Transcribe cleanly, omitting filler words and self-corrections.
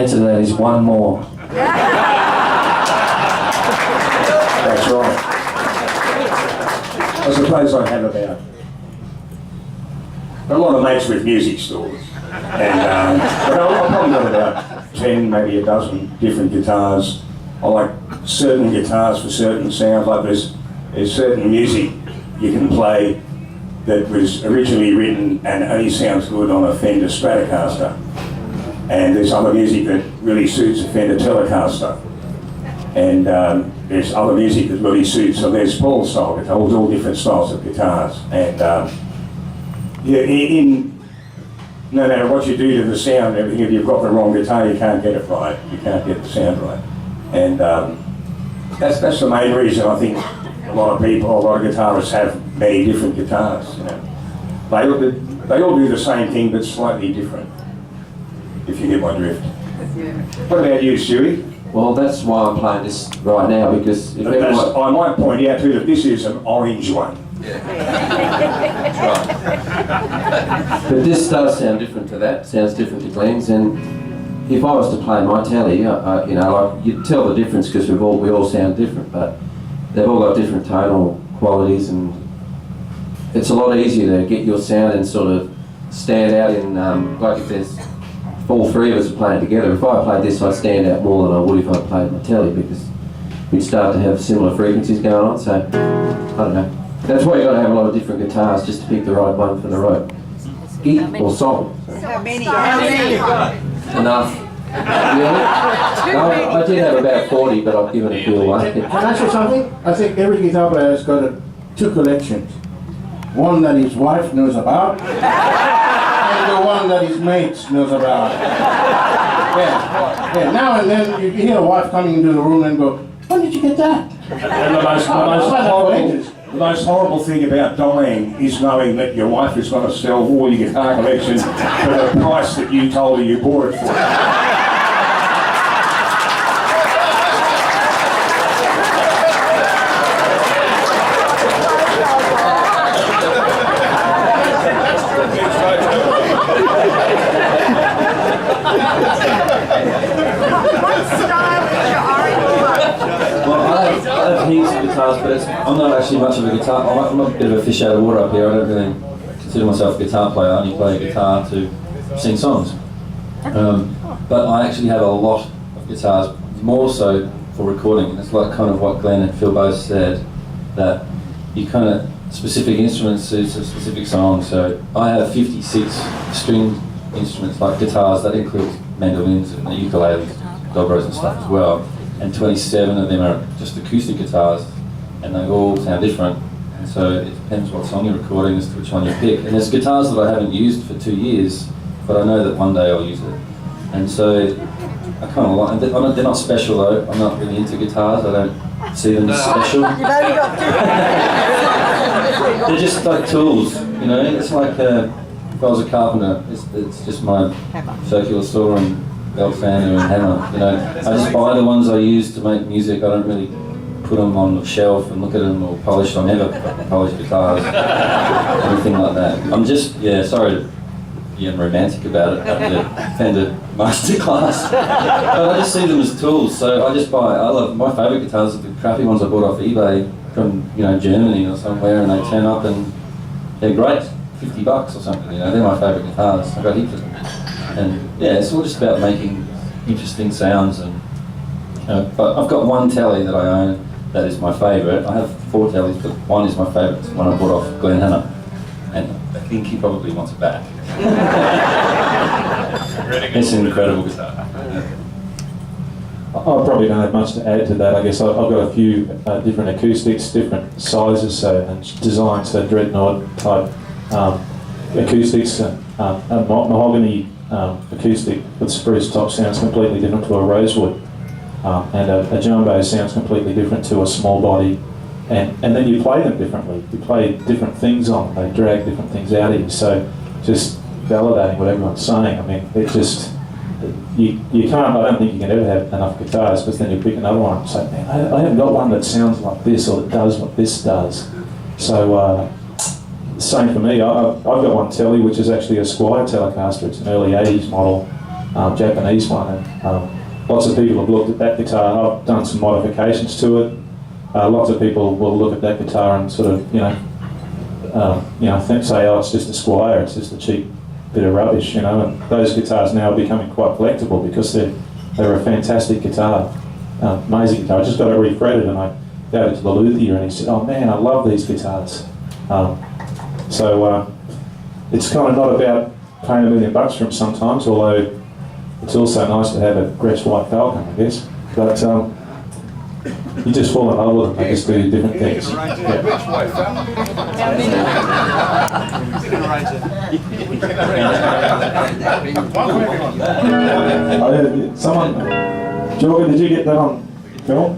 answer to that is one more. That's right. I suppose I have about a lot of mates with music stores, and but I've probably got about 10, maybe a dozen different guitars. I like certain guitars for certain sounds. Like there's certain music you can play that was originally written and only sounds good on a Fender Stratocaster, and there's other music that really suits a Fender Telecaster, and there's other music that really suits a Les Paul style guitars, all different styles of guitars, and no matter what you do to the sound, everything, if you've got the wrong guitar, you can't get it right. You can't get the sound right, and that's the main reason I think a lot of guitarists have many different guitars. You know, they all do the same thing but slightly different. If you get my drift. What about you, Stuie? Well, that's why I'm playing this right now, because if I might point out too that this is an orange one. That's right. But this does sound different to that. Sounds different to Glen's, and if I was to play my tally, you know, you'd tell the difference because we all sound different, but they've all got different tonal qualities, and it's a lot easier to get your sound and sort of stand out in like if there's all three of us are playing together. If I played this, I'd stand out more than I would if I played my telly, because we'd start to have similar frequencies going on. So I don't know. That's why you've got to have a lot of different guitars just to pick the right one for the right gig or song. How many? Enough. Really? No, I did have about 40, but I've given a few away. Can I say something? I think every guitar player has got two collections. One that his wife knows about, and the one that his mates knows about. Yeah. Now and then you hear a wife coming into the room and go, "When did you get that?" And the most horrible thing about dying is knowing that your wife is going to sell all your guitar collection for the price that you told her you bought it for. But I'm not actually much of a guitar. I'm a bit of a fish out of water up here. I don't really consider myself a guitar player. I only play a guitar to sing songs. But I actually have a lot of guitars, more so for recording. It's like kind of what Glen and Phil both said, that you kind of specific instruments suits a specific song. So I have 56 string instruments, like guitars. That includes mandolins and ukuleles, dobros and stuff as well. And 27 of them are just acoustic guitars, and they all sound different. And so it depends what song you're recording as to which one you pick. And there's guitars that I haven't used for 2 years, but I know that one day I'll use it. And so I kind of like them. They're not special though. I'm not really into guitars. I don't see them as special. They're just like tools, you know. It's like if I was a carpenter, it's just my circular saw and belt sander and hammer, you know. I just buy the ones I use to make music. I don't really put them on the shelf and look at them or polish. I never polish guitars, anything like that. I'm just, sorry to be romantic about it, the Fender Masterclass. But I just see them as tools, so I just buy, my favourite guitars are the crappy ones I bought off eBay from, you know, Germany or somewhere, and they turn up and they're great, $50 or something, you know. They're my favourite guitars. I've got heaps of them. And yeah, it's all just about making interesting sounds, and but I've got one telly that I own that is my favourite. I have 4 tellies, but one is my favourite. It's one I bought off Glen, and I think he probably wants it back. It's an incredible guitar. I probably don't have much to add to that. I guess I've got a few different acoustics, different sizes, and designs, so dreadnought type acoustics, mahogany acoustic with spruce top sounds completely different to a rosewood, and a jumbo sounds completely different to a small body, and then you play them differently. You play different things on them, they drag different things out of you, so just validating what everyone's saying. I mean, it just, you can't, I don't think you can ever have enough guitars, because then you pick another one and say, man, I haven't got one that sounds like this or that does what this does. So same for me. I've got one telly which is actually a Squire Telecaster. It's an early 80s model, Japanese one. And lots of people have looked at that guitar. I've done some modifications to it. Lots of people will look at that guitar and sort of, say, oh, it's just a Squire, it's just a cheap bit of rubbish, And those guitars now are becoming quite collectible because they're a fantastic guitar, amazing guitar. I just got it refretted and I gave it to the luthier and he said, oh man, I love these guitars. It's kind of not about paying $1 million for them sometimes, although it's also nice to have a Gretsch White Falcon, I guess. But you just fall in love with them, they just do different things. Someone, Jorgen, did you get that on film?